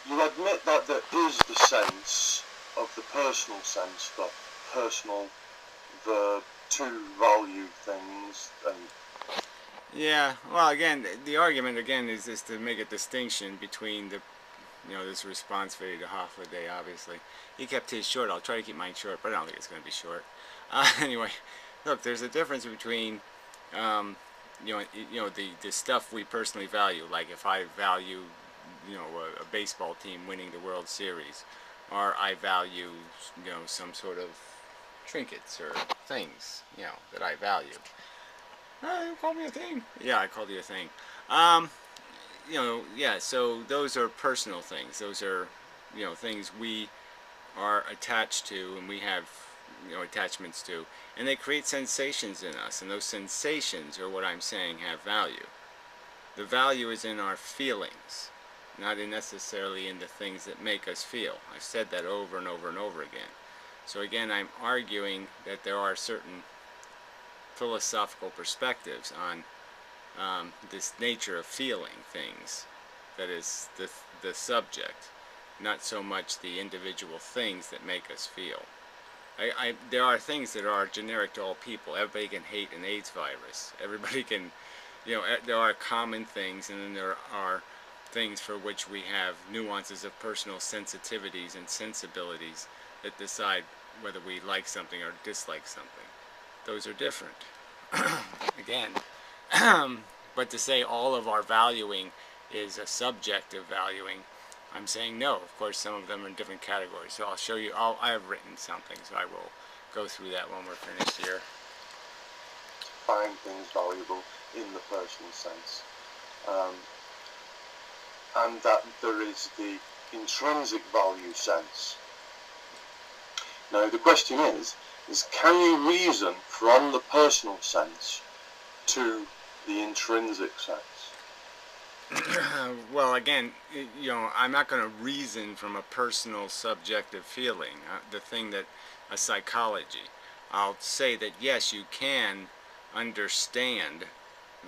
you admit that there is the sense of the personal sense, the personal verb to value things, and Yeah, well, again, the argument again is just to make a distinction between the, this response video to Hoffaday, obviously. He kept his short. I'll try to keep mine short, but I don't think it's going to be short. Anyway, look, there's a difference between, the stuff we personally value. Like if I value, a baseball team winning the World Series, or I value, some sort of trinkets or things, that I value. You called me a thing. Yeah, I called you a thing. Um, yeah. So those are personal things. Those are, things we are attached to, and we have, attachments to, and they create sensations in us. And those sensations are what I'm saying have value. The value is in our feelings, not necessarily in the things that make us feel. I've said that over and over and over again. So again, I'm arguing that there are certain philosophical perspectives on this nature of feeling things that is the subject, not so much the individual things that make us feel. There are things that are generic to all people. Everybody can hate an AIDS virus. Everybody can, there are common things, and then there are things for which we have nuances of personal sensitivities and sensibilities that decide whether we like something or dislike something. Those are different. Again, but to say all of our valuing is a subjective valuing, I'm saying no. Of course, some of them are in different categories. So I'll show you. I have written something, so I will go through that when we're finished here. find things valuable in the personal sense, and that there is the intrinsic value sense. Now the question is can you reason from the personal sense to the intrinsic sense? Well, again, I'm not going to reason from a personal subjective feeling, the thing that a psychology. I'll say that yes, you can understand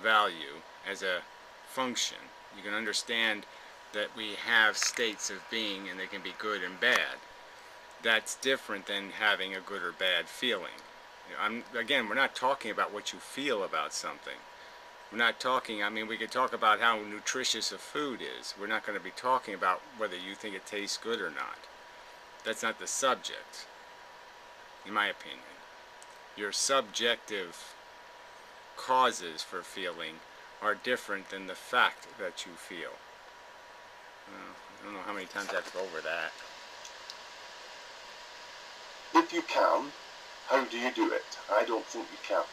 value as a function. You can understand that we have states of being and they can be good and bad. That's different than having a good or bad feeling. Again, we're not talking about what you feel about something. We're not talking, we could talk about how nutritious a food is. We're not going to be talking about whether you think it tastes good or not. That's not the subject, in my opinion. Your subjective causes for feeling are different than the fact that you feel. I don't know how many times I have to go over that. If you can, how do you do it? I don't think you can.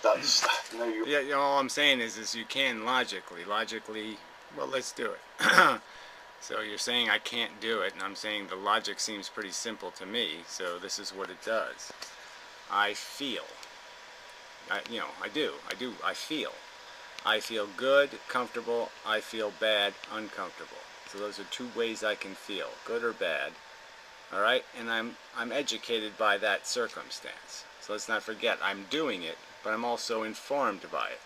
That's no. Yeah, all I'm saying is you can logically. Well, let's do it. So you're saying I can't do it, and I'm saying the logic seems pretty simple to me. So this is what it does. I feel. I do. I feel. I feel good, comfortable. I feel bad, uncomfortable. So those are two ways I can feel, good or bad. All right, and I'm educated by that circumstance. So let's not forget, I'm doing it, but I'm also informed by it.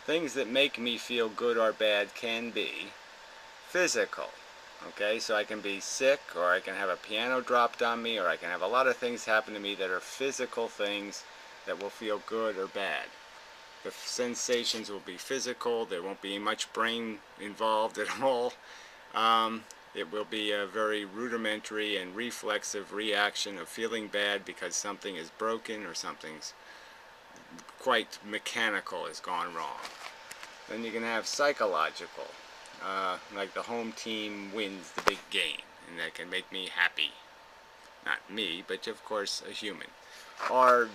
Things that make me feel good or bad can be physical. Okay, so I can be sick, or I can have a piano dropped on me, or I can have a lot of things happen to me that are physical things that will feel good or bad. The sensations will be physical. There won't be much brain involved at all. It will be a very rudimentary and reflexive reaction of feeling bad because something is broken or something's quite mechanical has gone wrong. Then you can have psychological, like the home team wins the big game, and that can make me happy. Not me, but of course a human. Or,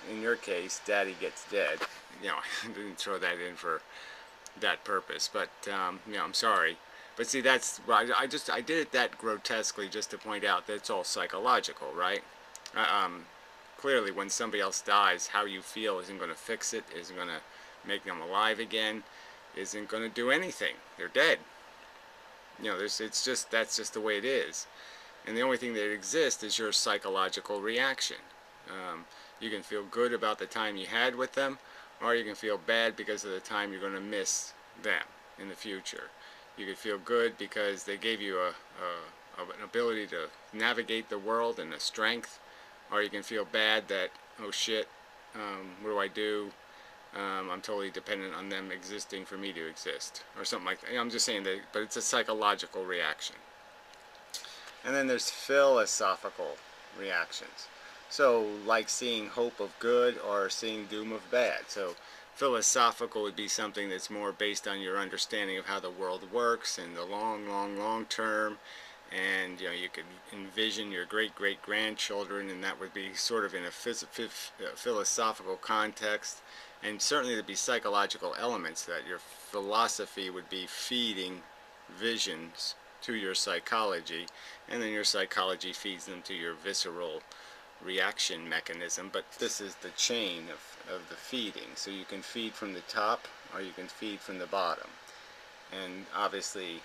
in your case, Daddy gets dead. I didn't throw that in for that purpose, but I'm sorry. But see, that's I did it that grotesquely just to point out that it's all psychological, right? Clearly, when somebody else dies, how you feel isn't going to fix it, isn't going to make them alive again, isn't going to do anything. They're dead. That's just the way it is. And the only thing that exists is your psychological reaction. You can feel good about the time you had with them, or you can feel bad because of the time you're going to miss them in the future. You could feel good because they gave you an ability to navigate the world and a strength, or you can feel bad that, oh shit, what do I do? I'm totally dependent on them existing for me to exist, or something like that. I'm just saying that, but it's a psychological reaction. And then there's philosophical reactions. So, like seeing hope of good or seeing doom of bad. So, philosophical would be something that's more based on your understanding of how the world works in the long term. And you could envision your great-great-grandchildren, and that would be sort of in a philosophical context. And certainly there'd be psychological elements that your philosophy would be feeding visions to your psychology, and then your psychology feeds them to your visceral reaction mechanism. But this is the chain of the feeding. So you can feed from the top or you can feed from the bottom. And obviously,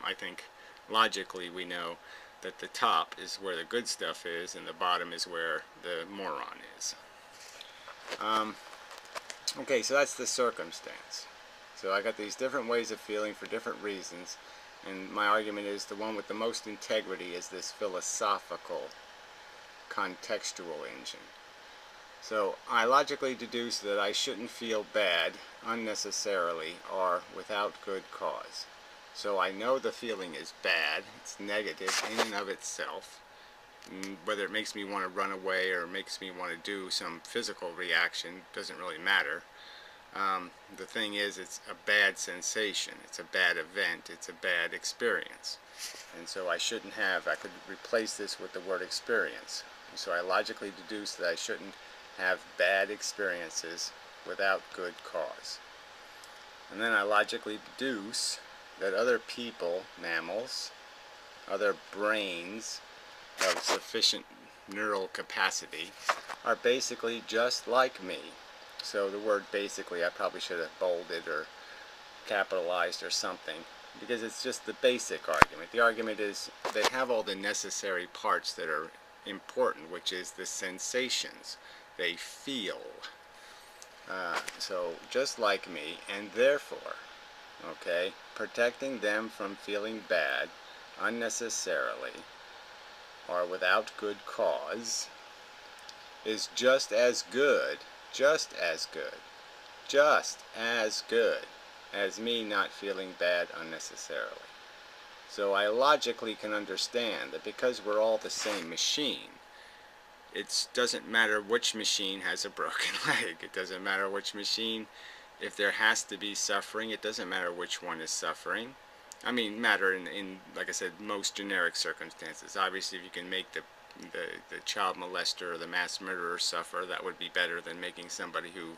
I think logically we know that the top is where the good stuff is and the bottom is where the moron is. Okay, so that's the circumstance. So I got these different ways of feeling for different reasons, and my argument is the one with the most integrity is this philosophical contextual engine. So I logically deduce that I shouldn't feel bad unnecessarily or without good cause. So I know the feeling is bad, it's negative in and of itself. Whether it makes me want to run away or makes me want to do some physical reaction doesn't really matter. The thing is, it's a bad sensation, it's a bad event, it's a bad experience. And so I could replace this with the word experience. And so I logically deduce that I shouldn't have bad experiences without good cause. And then I logically deduce that other people, mammals, other brains of sufficient neural capacity are basically just like me. So the word basically I probably should have bolded or capitalized or something, because it's just the basic argument. The argument is they have all the necessary parts that are important, which is the sensations they feel. So just like me, and therefore, okay, protecting them from feeling bad unnecessarily or without good cause is just as good as me not feeling bad unnecessarily. So I logically can understand that because we're all the same machine, it doesn't matter which machine has a broken leg. It doesn't matter which machine, if there has to be suffering, it doesn't matter which one is suffering. I mean, matter in like I said, most generic circumstances. Obviously, if you can make the child molester or the mass murderer suffer, that would be better than making somebody who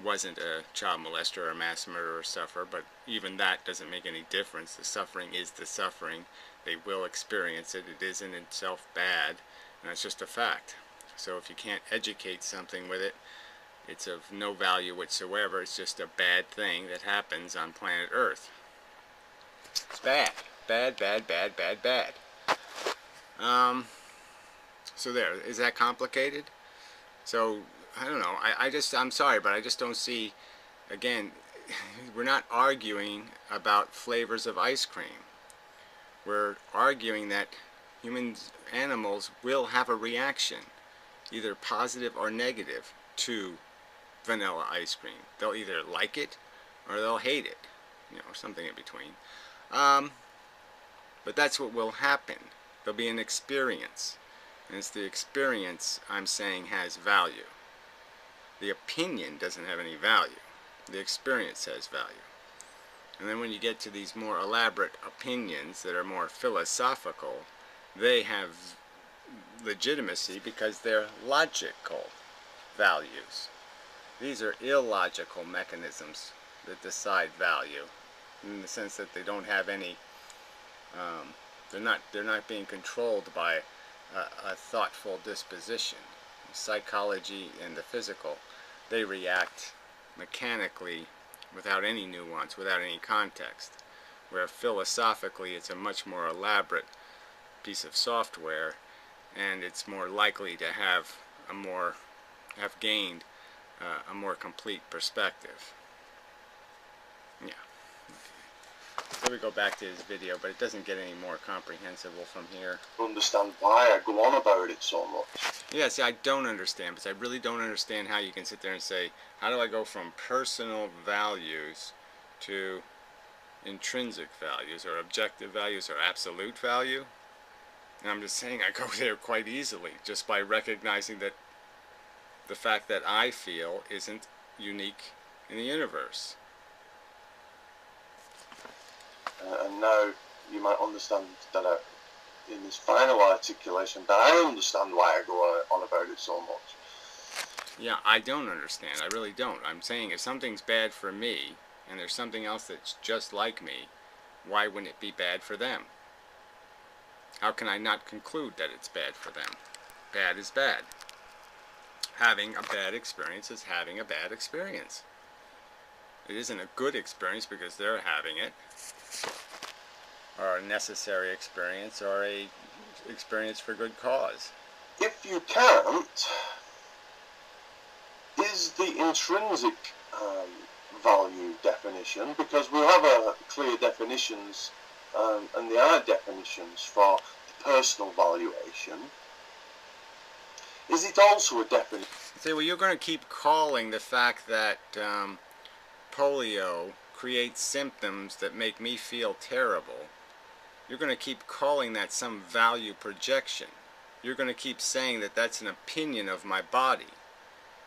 wasn't a child molester or a mass murderer suffer. But even that doesn't make any difference. The suffering is the suffering. They will experience it. It isn't itself bad, and that's just a fact. So if you can't educate something with it, it's of no value whatsoever. It's just a bad thing that happens on planet Earth. It's bad. Bad. So there, is that complicated? So, I don't know, I'm sorry, but I just don't see, again, we're not arguing about flavors of ice cream. We're arguing that animals will have a reaction, either positive or negative, to vanilla ice cream. They'll either like it or they'll hate it, or something in between. But that's what will happen. There'll be an experience. And it's the experience I'm saying has value. The opinion doesn't have any value. The experience has value. And then when you get to these more elaborate opinions that are more philosophical, they have legitimacy because they're logical values. These are illogical mechanisms that decide value, in the sense that they don't have any, they're not being controlled by a thoughtful disposition. Psychology and the physical, they react mechanically without any nuance, without any context, where philosophically it's a much more elaborate piece of software, and it's more likely to have gained a more complete perspective. Yeah. Okay. So Here we go back to his video, but it doesn't get any more comprehensible from here. Understand why I go on about it so much. Yeah, see, I don't understand, because I really don't understand how you can sit there and say, how do I go from personal values to intrinsic values, or objective values, or absolute value? And I'm just saying I go there quite easily, just by recognizing that the fact that I feel isn't unique in the universe. And now you might understand that in this final articulation that I understand why I go on about it so much. Yeah, I don't understand. I really don't. I'm saying if something's bad for me, and there's something else that's just like me, why wouldn't it be bad for them? How can I not conclude that it's bad for them? Bad is bad. Having a bad experience is having a bad experience. It isn't a good experience because they're having it, or a necessary experience, or a experience for good cause. If you can't, is the intrinsic value definition, because we have clear definitions, and there are definitions for the personal valuation, is it also a definition? See, well, you're going to keep calling the fact that polio creates symptoms that make me feel terrible. You're going to keep calling that some value projection. You're going to keep saying that that's an opinion of my body.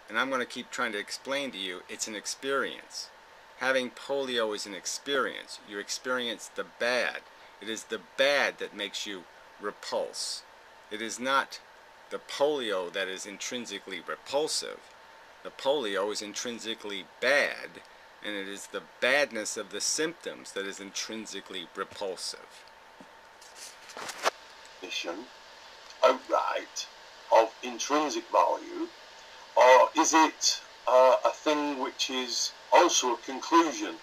And I'm going to keep trying to explain to you it's an experience. Having polio is an experience. You experience the bad. It is the bad that makes you repulse. It is not the polio that is intrinsically repulsive. The polio is intrinsically bad, and it is the badness of the symptoms that is intrinsically repulsive. Outright of intrinsic value, or is it a thing which is also a conclusion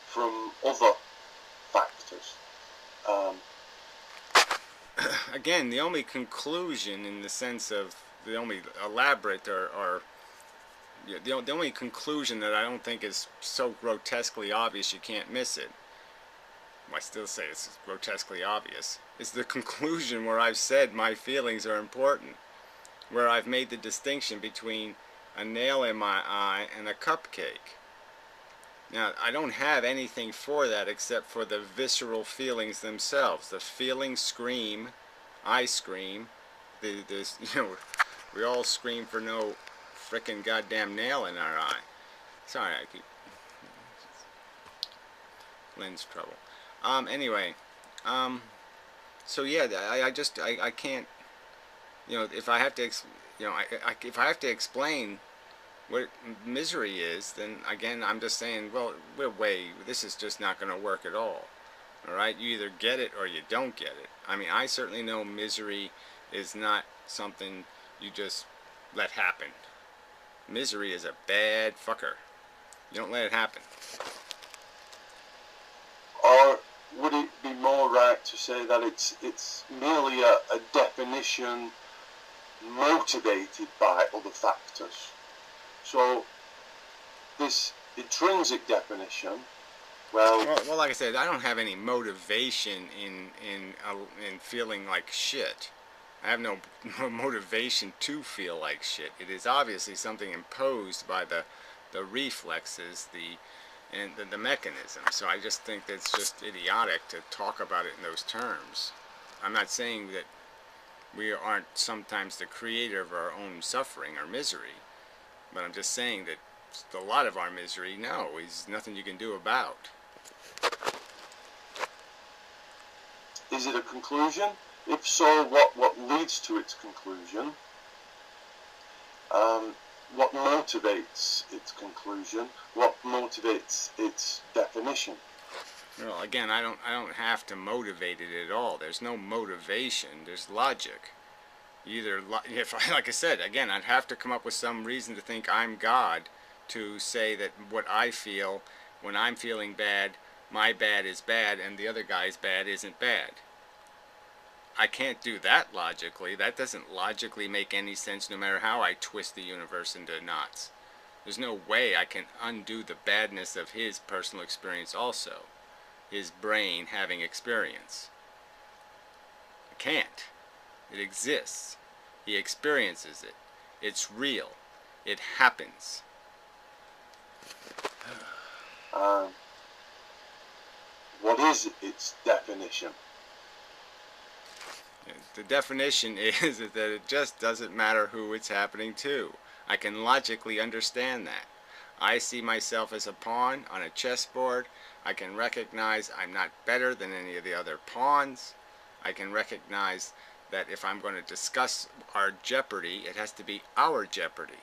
from other factors? Again, the only conclusion, in the sense of the only elaborate or the only conclusion that I don't think is so grotesquely obvious you can't miss it, I still say it's grotesquely obvious, is the conclusion where I've said my feelings are important, where I've made the distinction between a nail in my eye and a cupcake. Now, I don't have anything for that except for the visceral feelings themselves. The feelings scream, I scream, we all scream for no frickin' goddamn nail in our eye. Sorry, I keep lens trouble. Anyway, so yeah, I can't, if I have to, if I have to explain what misery is, then again, I'm just saying, well, this is just not going to work at all. Alright, you either get it or you don't get it. I mean, I certainly know misery is not something you just let happen. Misery is a bad fucker. You don't let it happen. Or would it be more right to say that it's merely a definition motivated by other factors? So this intrinsic definition, well, like I said, I don't have any motivation in feeling like shit. I have no motivation to feel like shit. It is obviously something imposed by the reflexes, the mechanism. So I just think that's just idiotic to talk about it in those terms. I'm not saying that we aren't sometimes the creator of our own suffering or misery, but I'm just saying that a lot of our misery, is nothing you can do about. Is it a conclusion? If so, what leads to its conclusion? What motivates its conclusion? What motivates its definition? Well, again, I don't have to motivate it at all. There's no motivation. There's logic. Like I said, again, I'd have to come up with some reason to think I'm God to say that what I feel when I'm feeling bad, my bad is bad, and the other guy's bad isn't bad. I can't do that logically. That doesn't logically make any sense no matter how I twist the universe into knots. There's no way I can undo the badness of his personal experience also. his brain having experience. It can't. It exists. He experiences it. It's real. It happens. What is its definition? The definition is that it just doesn't matter who it's happening to. I can logically understand that. I see myself as a pawn on a chessboard. I can recognize I'm not better than any of the other pawns. I can recognize that if I'm going to discuss our jeopardy, it has to be our jeopardy.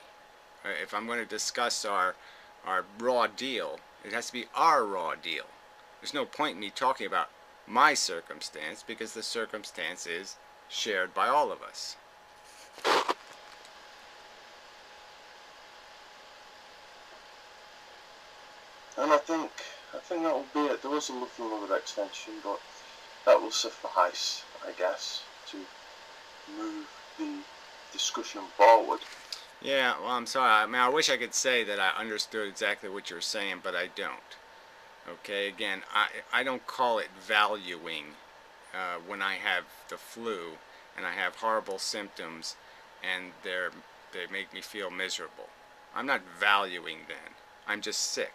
If I'm going to discuss our raw deal, it has to be our raw deal. There's no point in me talking about my circumstance because the circumstance is shared by all of us. And I think that will be it. There was a little other extension, but that will suffice, I guess, to move the discussion forward. Yeah, well, I'm sorry. I mean, I wish I could say that I understood exactly what you're saying, but I don't. Okay, again, I don't call it valuing when I have the flu and I have horrible symptoms and they make me feel miserable. I'm not valuing then. I'm just sick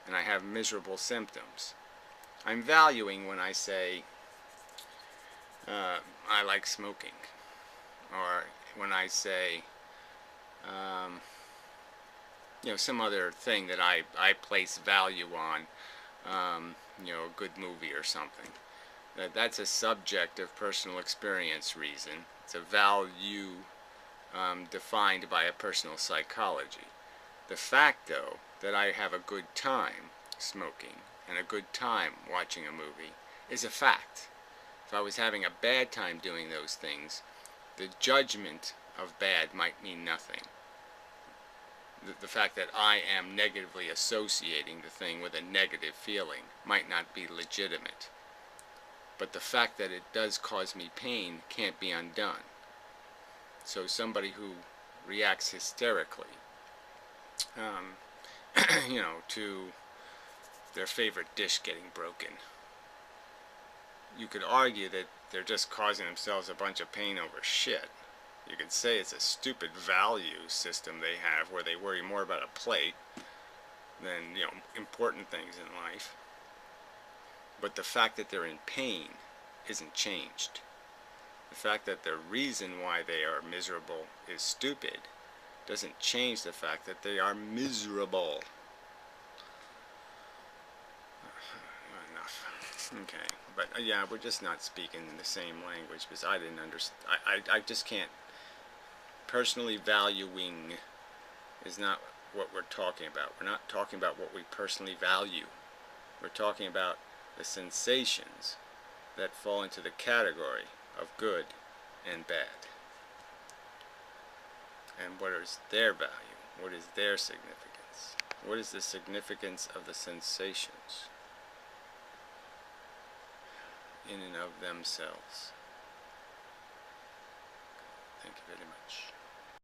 and I have miserable symptoms. I'm valuing when I say I like smoking, or when I say some other thing that I place value on, a good movie or something. That's a subjective personal experience reason. It's a value defined by a personal psychology. The fact, though, that I have a good time smoking and a good time watching a movie is a fact. If I was having a bad time doing those things, the judgment of bad might mean nothing. The fact that I am negatively associating the thing with a negative feeling might not be legitimate. But the fact that it does cause me pain can't be undone. So somebody who reacts hysterically, to their favorite dish getting broken, you could argue that they're just causing themselves a bunch of pain over shit. You could say it's a stupid value system they have where they worry more about a plate than, important things in life. But the fact that they're in pain isn't changed. The fact that the reason why they are miserable is stupid doesn't change the fact that they are miserable. Enough. Okay. But yeah, we're just not speaking in the same language because I didn't understand. I just can't. Personally valuing is not what we're talking about. We're not talking about what we personally value. We're talking about the sensations that fall into the category of good and bad. And what is their value? What is their significance? What is the significance of the sensations in and of themselves? Thank you very much.